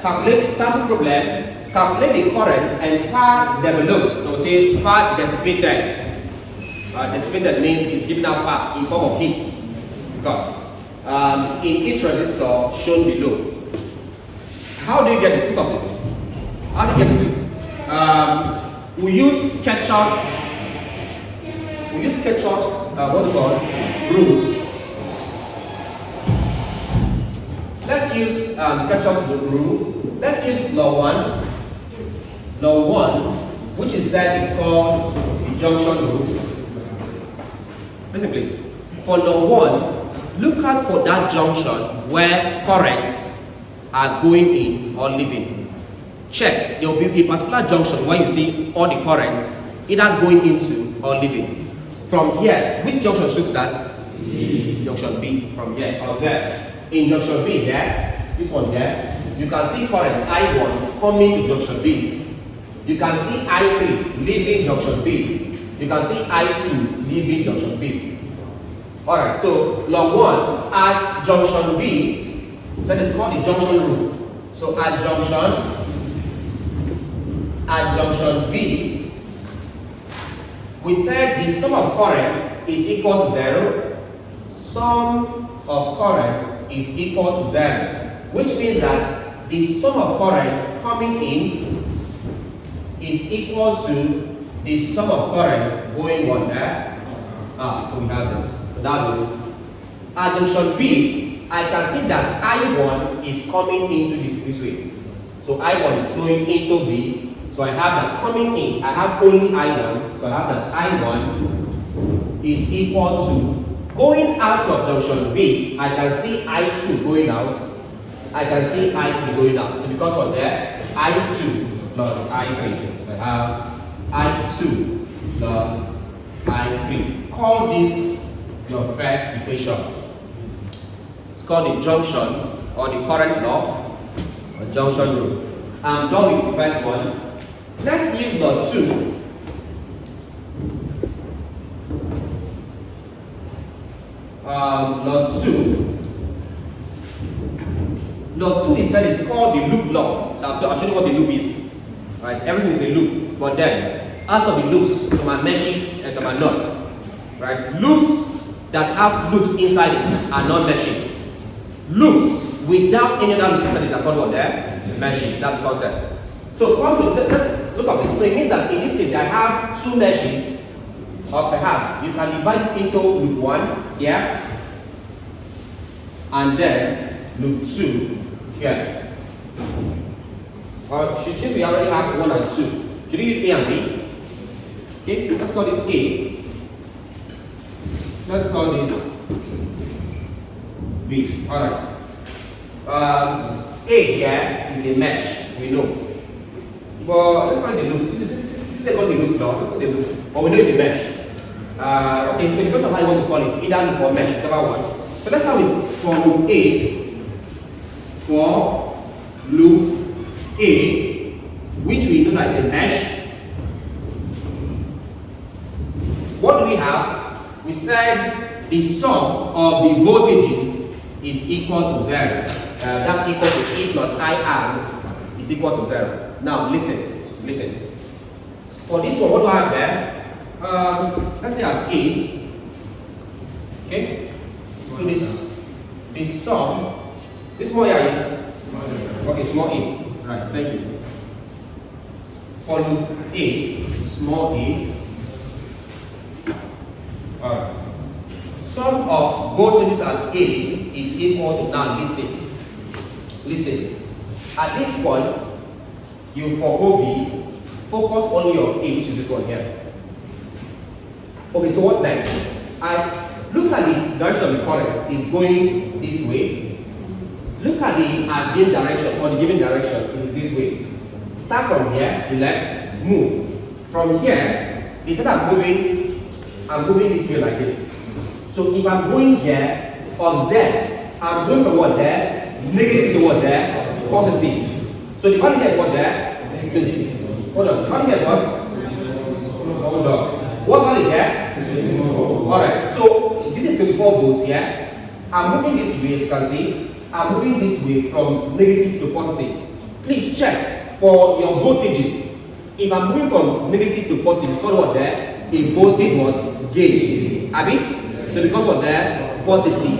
calculate sample problem, calculate the current and per developed. So say per dissipated. Dissipated means it's giving out power in form of heat. Because in each resistor shown below. How do you get this? Look at this. How do you get this? We use Kirchhoff's. What's it called? Rules. Let's use Kirchhoff's rule. Let's use law 1. Law 1, which is said is called the junction rule. Listen please. For law 1, look out for that junction where currents are going in or leaving. Check. There will be a particular junction where you see all the currents either going into or leaving. From here, which junction shows that? Junction B. From here. Observe. In junction B here, this one here, you can see current I1 coming to junction B. You can see I3 leaving junction B. You can see I2 leaving junction B. Alright, so law 1 at junction B, so it's called the junction rule. So at junction B, we said the sum of currents is equal to 0. Sum of current is equal to 0, which means that the sum of current coming in is equal to the sum of current going on there. So we have this. So that's it. At junction B, I can see that I1 is coming into this way. So I1 is flowing into B. So I have that coming in. I have only I1. So I have that I1 is equal to going out of junction B. I can see I2 going out. I can see I3 going out. So because of that, I2 plus I3. So I have I2 plus I3. Call this your first equation. It's called the junction or the current law or junction rule. I'm done with the first one. Let's use law 2. Law 2. Law 2 is said is called the loop law. So I'll show you what the loop is. Right? Everything is a loop, but then out of the loops, some are meshes and some are not. Right? Loops that have loops inside it are not meshes. Loops without any other loop inside it are called what? Meshes. That's the concept. So let's look at it. So it means that in this case I have two meshes, or perhaps you can divide this into loop 1 here, and then loop 2 here. Or since we already have 1 and 2, should we use A and B? Okay, let's call this A. Let's call this B. Alright. A here is a mesh, we know. But let's call it the loop. This is called the loop now. Let's call it the loop. But we know it's a mesh. Okay, so because of how you want to call it, either loop or mesh, whichever one. So let's have it for loop A. For loop A, which we know that is a mesh. What do we have? We said the sum of the voltages is equal to 0. That's equal to E plus IR is equal to 0. Now listen. For this one, what do I have there? Let's say as A. Okay? So this sum, this small A I used. Okay, small A. Right, thank you. For loop A, small a. Alright. Sum of voltages at A is equal to, now listen. At this point, you forgo V, focus only on A, which is this one here. Okay, so what next? I look at the direction of the current is going this way. Look at the assumed direction or the given direction, it is this way. Start from here, the left, move. From here, instead of moving, I'm moving this way like this. So if I'm going here, observe, I'm going from what there, negative to what there, positive. So the value here is what there, 20. Hold on, the value here is what? Hold on. What value is here? Alright, so this is 24 volts here. I'm moving this way, as you can see. I'm moving this way from negative to positive. Please check for your voltages. If I'm moving from negative to positive, it's called what there? A voltage what? Gain. Abi? So because what there? Positive.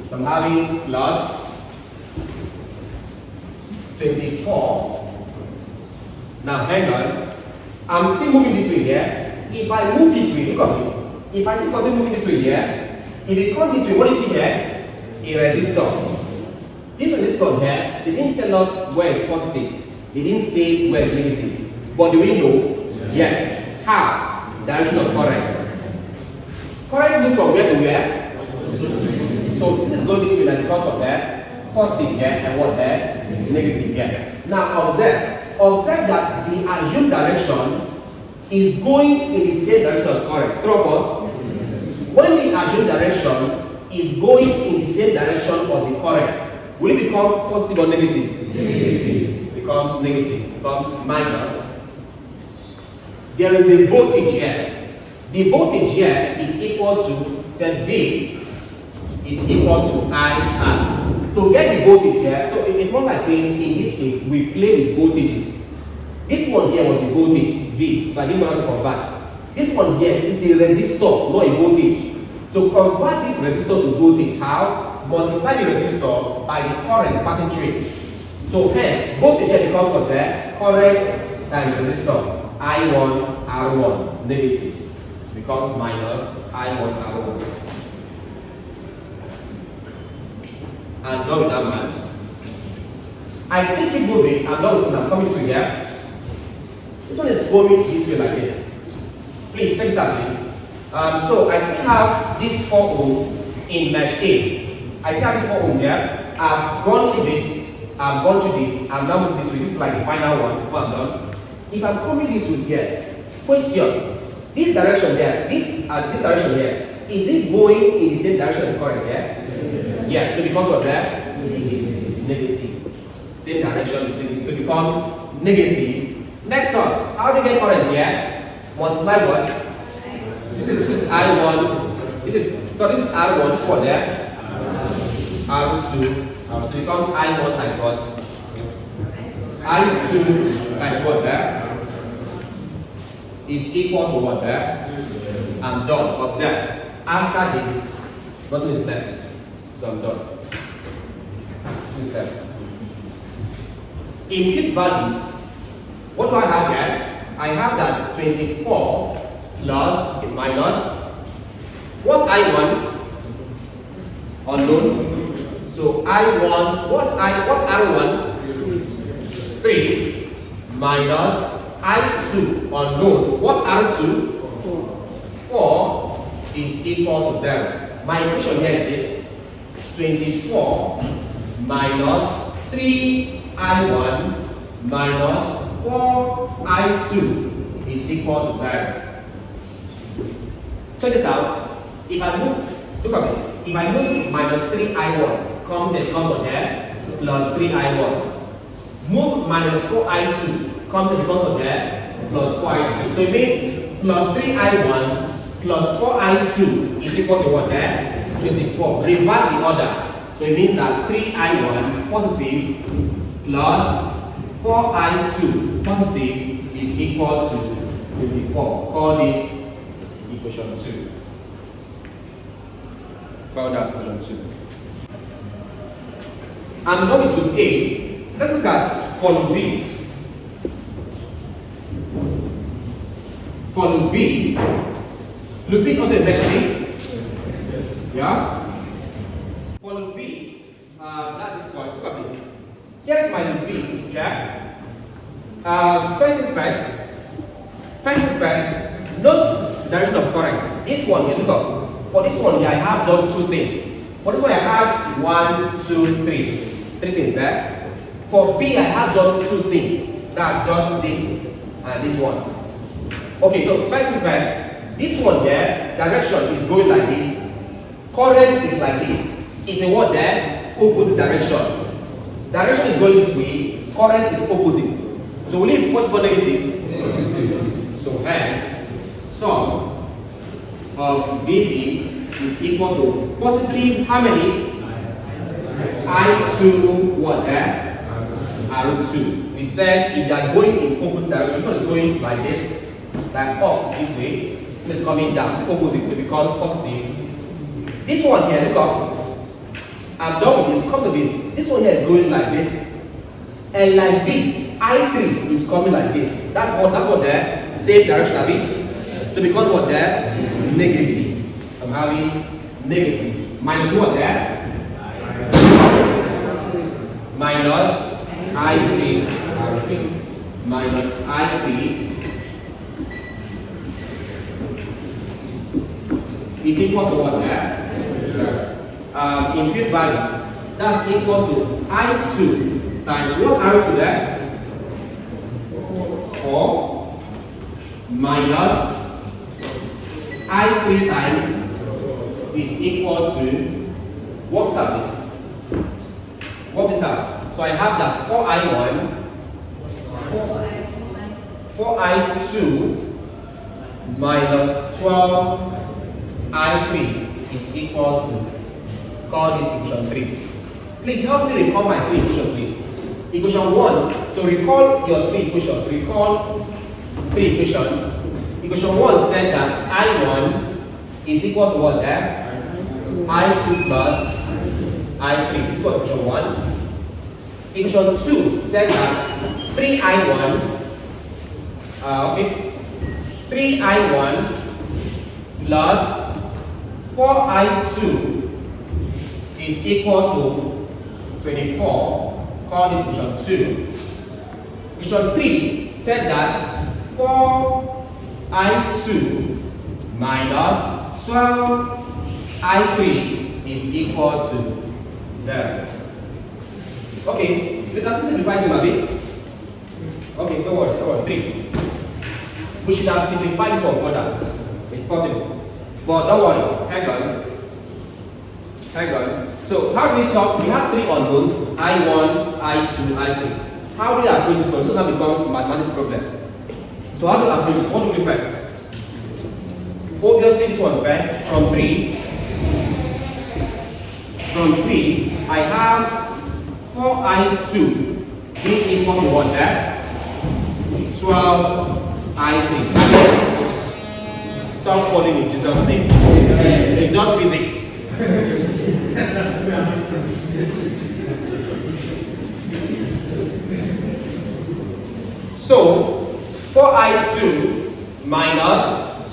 So I'm having plus 24. Now hang on. I'm still moving this way here. If I move this way, look at this. If I still continue moving this way here, if it comes this way, what do you see here? A resistor. This resistor here, they didn't tell us where it's positive. They didn't say where it's negative. But do we know? Yes. How? Direction of current. Current moves from where to where? So this is going this way like because of that. Positive here and what there? Negative here. Now observe. Observe that the assumed direction is going in the same direction as current. True of us? When the assumed direction is going in the same direction of the current, will it become positive or negative? Negative. Becomes negative. Becomes minus. There is a voltage here. The voltage here is equal to, say V is equal to IR. To get the voltage here, so it's more like saying in this case we play with voltages. This one here was the voltage V, so I didn't want to convert. This one here is a resistor, not a voltage. So convert this resistor to voltage. How? Multiply the resistor by the current passing through it. So hence, voltage here becomes what there? Current times resistor. I1 R1 negative becomes minus I1 R1. And done with that man. I still keep moving. I'm done with it. I'm coming to here. This one is going this way like this. Please check this out, please. So I still have these 4 ohms in mesh A. I still have these 4 ohms here. I've gone through this. I've gone through this. I'm now moving this way. This is like the final one before I'm done. If I'm coming this way here, question, this direction here, this direction here, is it going in the same direction as the current here? Yeah, so because of that, negative. Same direction is negative, so it becomes negative. Next one, how do you get current here? Multiply what? This is I1, this is R1, this one there? R2, so it becomes I1 times what? I2 times what there? Is equal to what there? I'm done. Observe. After this, nothing is left. So I'm done. Nothing is left. Input values. What do I have here? I have that 24 plus minus. What's I1? Unknown. So I1, what's R1? 3 minus I2 unknown. What's R2? 4 is equal to 0. My equation here is this: 24 minus 3I1 minus 4I2 is equal to 0. Check this out. If I move, look at it. If I move minus 3I1 comes there plus 3I1. Move minus 4I2 comes in because of there plus 4I2. So it means plus 3I1 plus 4I2 is equal to what there? 24. Reverse the order. So it means that 3I1 positive plus 4I2 positive is equal to 24. Call this equation 2. Call that equation 2. And now it's loop A. Let's look at for loop B. For loop B is also a mesh A. Yeah? For loop B, that's this point. Look at it. Here is my loop B. Yeah? First things first. Note direction of current. This one here, look up. For this one here, I have just 2 things. For this one, I have 1, 2, 3. 3 things there. For B, I have just 2 things. That's just this and this one. Okay, so first things first. This one there, direction is going like this. Current is like this. It's a what there? Opposite direction. Direction is going this way. Current is opposite. So we leave positive or negative? So hence, sum of VB is equal to positive how many? I2 what there? R2 we said if they are going in opposite direction, one is going like this, like up this way, one is coming down, opposite, so it becomes positive. This one here, look up. I'm done with this, come to this. This one here is going like this. And like this, I3 is coming like this. That's what the same direction of it. So because what there? Negative. I'm having negative. Minus what there? Minus I3. Minus I3 is equal to what there? Input values. That's equal to I2 times what's I2 there? 4 minus I3 times is equal to what's out? What is out? So I have that 4I1, 4I2 minus 12I3 is equal to, call this equation 3. Please help me recall my three equations, please. Equation 1, so recall your three equations. Recall three equations. Equation 1 said that I1 is equal to what there? I2 plus I3. So equation 1. Equation 2 said that 3I1, 3I1 plus 4I2 is equal to 24. Call this equation 2. Equation 3 said that 4I2 minus 12I3 is equal to 0. Okay, so does this simplify to a bit? Okay, don't worry, 3. We should have simplified this one further. It's possible. But don't worry, hang on. So how do we solve? We have 3 unknowns, I1, I2, I3. How do we approach this one? So that becomes a mathematics problem. So how do we approach this? What do we do first? Obviously this one first, from 3. From 3, I have 4I2 being equal to what there? 12I3. Stop calling in Jesus' name. It's just physics. So 4I2 minus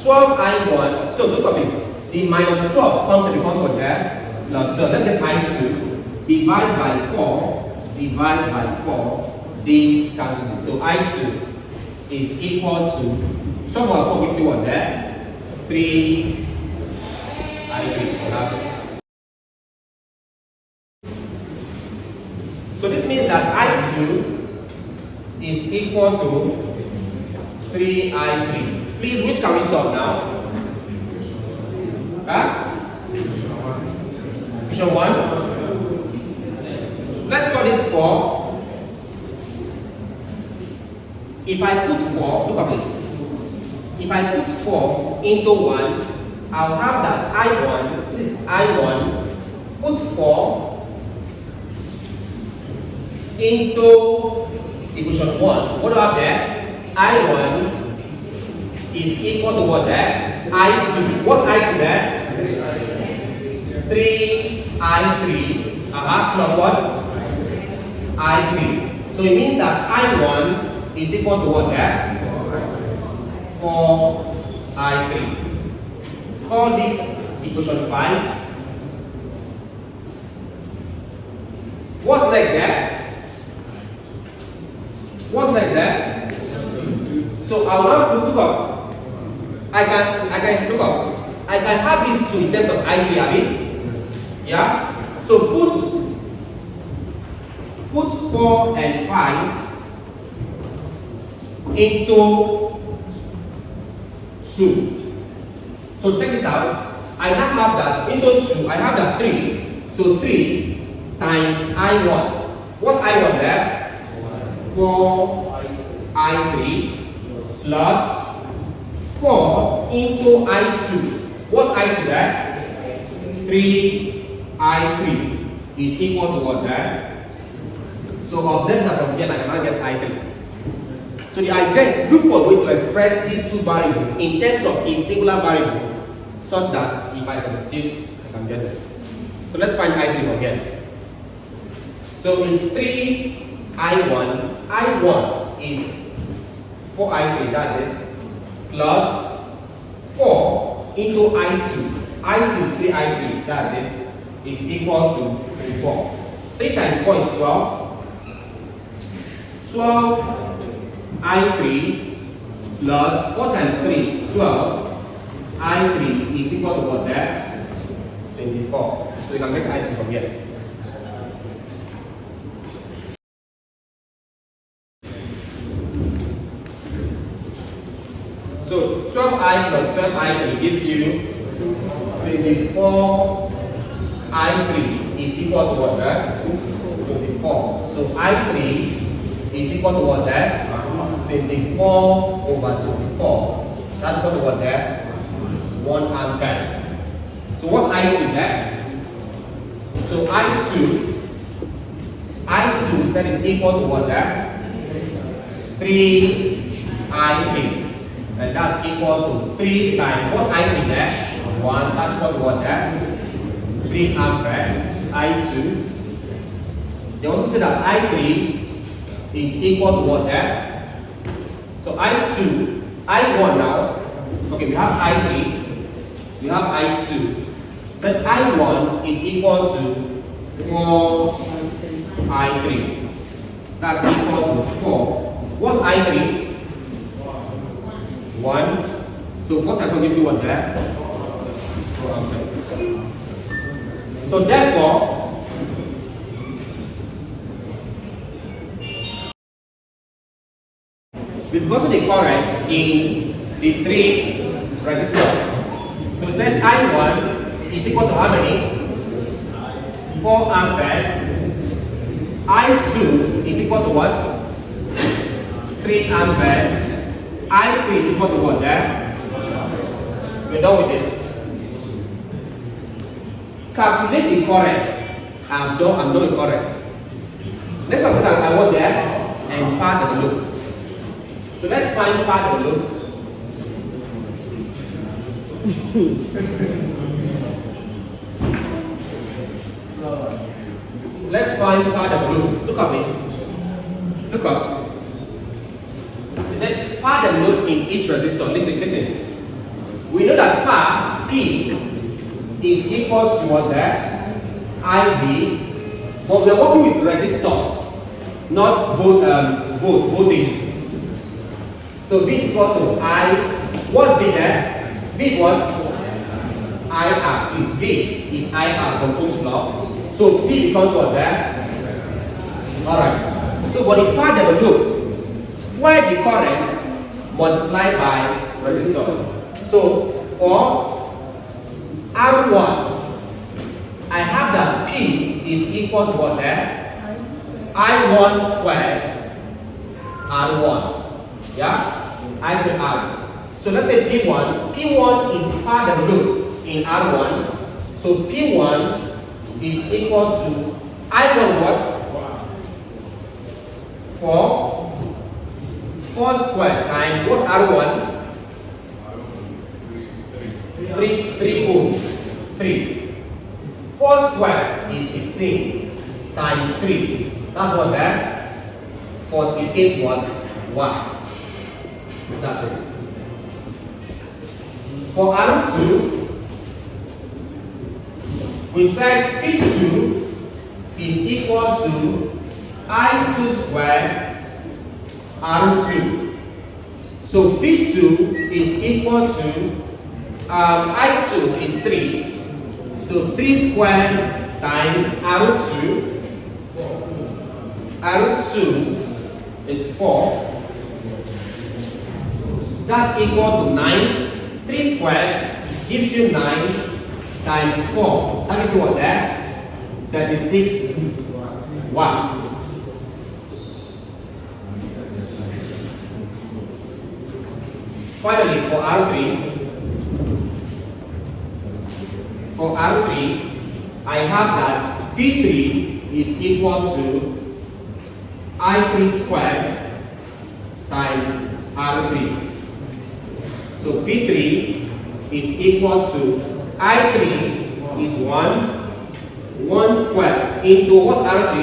12I1. So look at it. The minus 12 comes and becomes what there? Plus 12. Let's get I2. Divide by 4. Divide by 4. This cancels it. So I2 is equal to 12 over 4 gives you what there? 3 I3. So this means that I2 is equal to 3I3. Please, which can we solve now? Equation 1. Let's call this 4. If I put 4, look at it. If I put 4 into 1, I'll have that I1, this is I1, put 4 into equation 1. What do I have there? I1 is equal to what there? I2. What's I2 there? 3I3 plus what? I3. So it means that I1 is equal to what there? 4I3. Call this equation 5. What's next there? What's next there? So I will now look up. I can look up. I can have these two in terms of I3, yeah? So put 4 and 5 into 2. So check this out. I now have that into 2. I have that 3. So 3 times I1. What's I1 there? 4I3 plus 4 into I2. What's I2 there? 3I3 is equal to what there? So observe that from here, I cannot get I3. So the idea is look for a way to express these two variables in terms of a singular variable, such that if I substitute, I can get this. So let's find I3 from here. So it's 3I1. I1 is 4I3, that's this, plus 4 into I2. I2 is 3I3, that's this, is equal to 4. 3 times 4 is 12. 12 I3 plus 4 times 3 is 12. I3 is equal to what there? 24. So you can make I3 from here. So 12I plus 12I3 gives you 24. I3 is equal to what there? 24. So I3 is equal to what there? 24 over 24. That's equal to what there? 1 ampere. So what's I2 there? So I2 said is equal to what there? 3I3. And that's equal to 3 times, what's I3 there? 1, that's equal to what there? 3 ampere, I2. They also say that I3 is equal to what there? So I2, I1 now, okay, we have I3, we have I2. But I1 is equal to 4 I3. That's equal to 4. What's I3? 1. So 4 times 1 gives you what there? 4 ampere. So therefore, we've got the current in the 3 resistors. So set I1 is equal to how many? 4 amperes. I2 is equal to what? 3 amperes. I3 is equal to what there? We're done with this. Calculate the current. I'm done with current. Let's consider I want there and part of the loop. So let's find part of the loop. Let's find part of the loop. Look at me. Look up. Is it part of the loop in each resistor? Listen. We know that part P is equal to what there? IV. But we are working with resistors, not voltages. So V is equal to I. What's V there? V is what? IR. Is V is IR from Ohm's law. So P becomes what there? Alright. So for the part developed, square the current multiplied by resistor. So for R1, I have that P is equal to what there? I1 squared R1. Yeah? I squared R. So let's say P1. P1 is part of the loop in R1. So P1 is equal to I1 is what? 4 squared times what's R1? 3 ohms. 3. 4 squared is 16 times 3. That's what that? 48 watts. That's it. For R2, we said P2 is equal to I2 squared R2. So P2 is equal to I2 is 3. So 3 squared times R2. R2 is 4. That's equal to 9. 3 squared gives you 9 times 4. That gives you what there? 36 watts. Finally, for R3, I have that P3 is equal to I3 squared times R3. So P3 is equal to I3 is 1 squared into what's R3?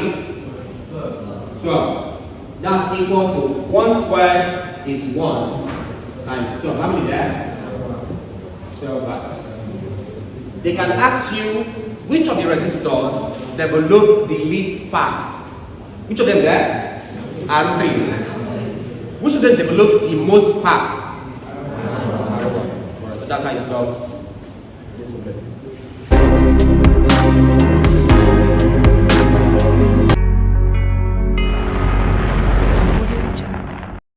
12. That's equal to 1 squared is 1 times 12. How many there? 12 watts. They can ask you which of the resistors developed the least power. Which of them there? R3. Which of them developed the most power? R1. So that's how you solve